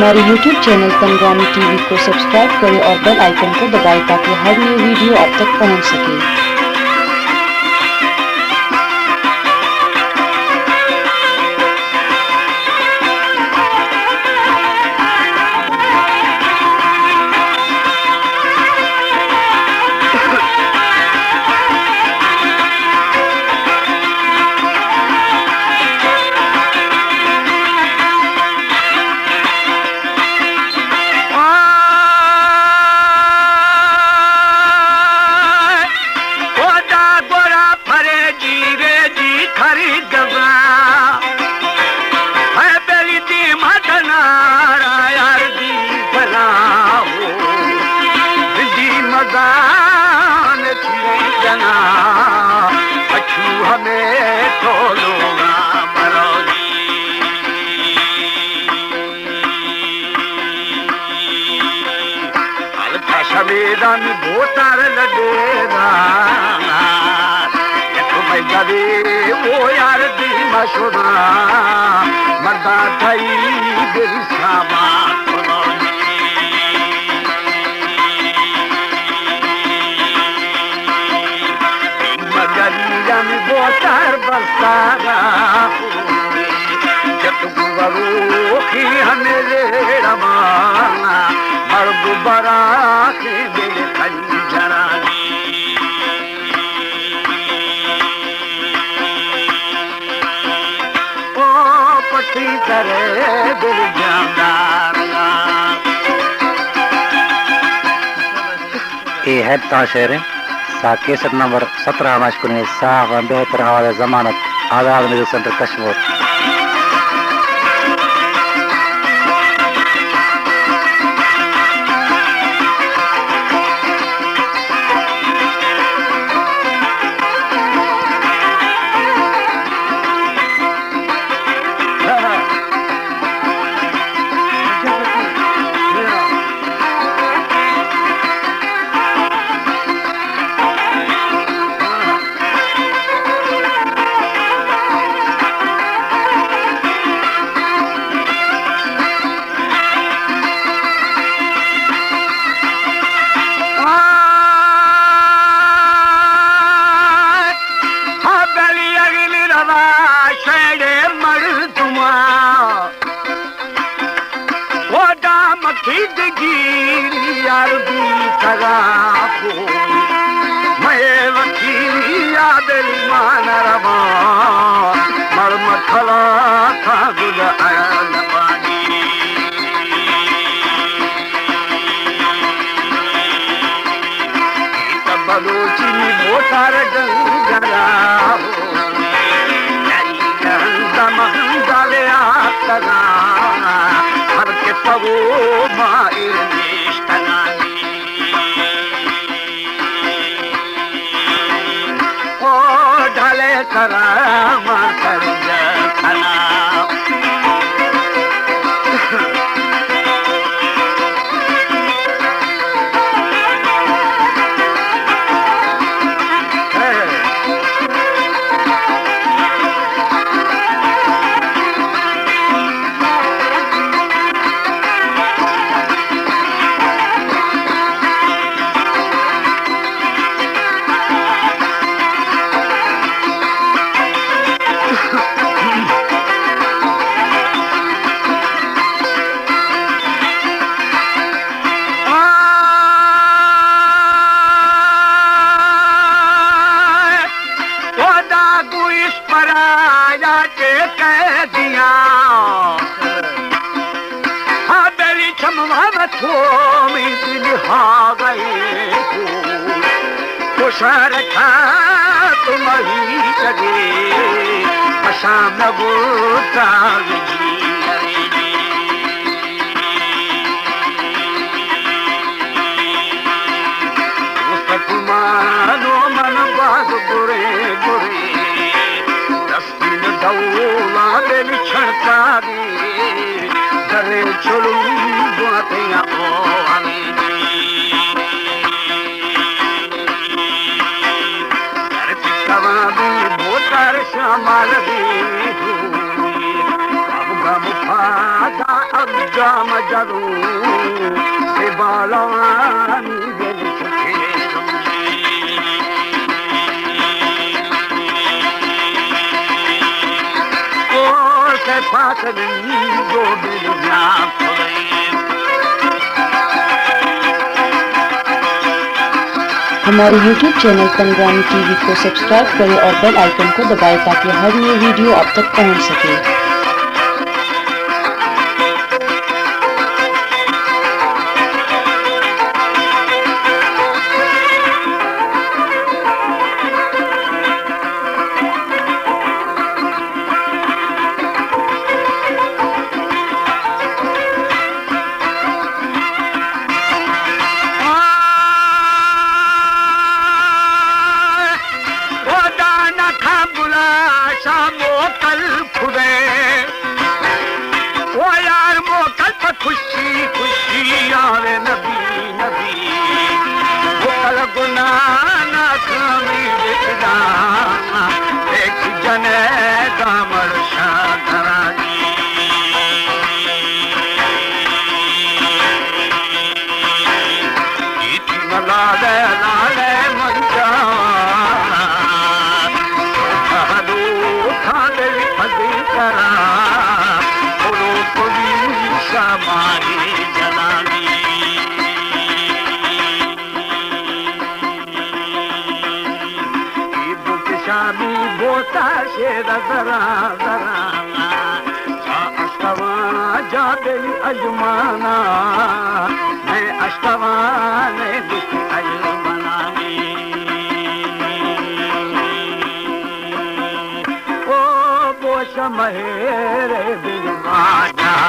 हमारे YouTube channel पंद्रामी TV को subscribe करें और बेल आइकन को दबाएं ताकि हर नई वीडियो आप तक पहुंच सके। मैदान भोतार लडेरा गवे वो यार दी मशुरा मर्दा थई दिल सामा मगरिया में भोतार बरसारा की हमें रमाना मर्द बरा के दिल खंजरानी ओ पट्टी करे दिल जानदार ये है ताशेर केसर नंबर 17 मशकुन साफ बेहतर आवाज जमानत आजाद म्यूजिक सेंटर कश्मीर। जाम जरूर से बालानी दिल छुछे ओ से फासनी जो दिल ना हमारे YouTube चैनल पंगवानी टीवी को सब्सक्राइब करें और बेल आइकन को दबाएं ताकि हर नई वीडियो आप तक पहुंच सके। खुशी खुशी आवे नबी नबी वो कल गुनाना खामी दिखदा एक जने गामर शादरानी इति मलाले लाले मंजा कहदू खाले फदी करा मारी जलानी बुक शामी बोता शेर जरा जरा अष्टवाना जा गई अजमाना मैं अष्टवाने दुख अजमानी ओ बोश महेरे दिल माजा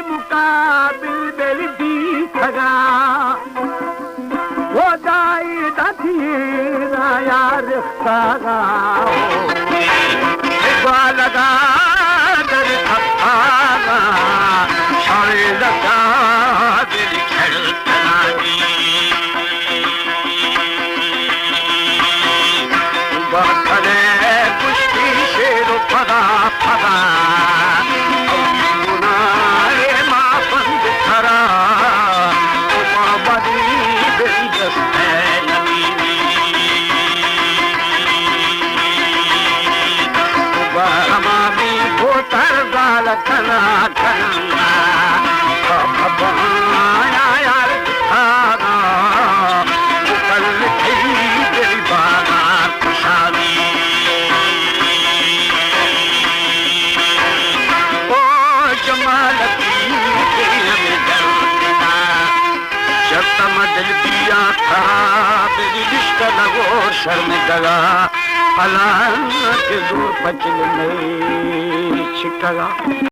मुकाबिल दिल दी खगा वो दाई दाती यार खागा लगा दर खपागा शारे लगा दिल खड़कनानी बखरे कुश्ती शेर फगा फगा खना खना यार खाना कल तेरी बाबा खुशाली ओ जमाल जब तमदल दिया खराब रिश्ता लगो शर्म गला अलान के दूर पचल में छिटगा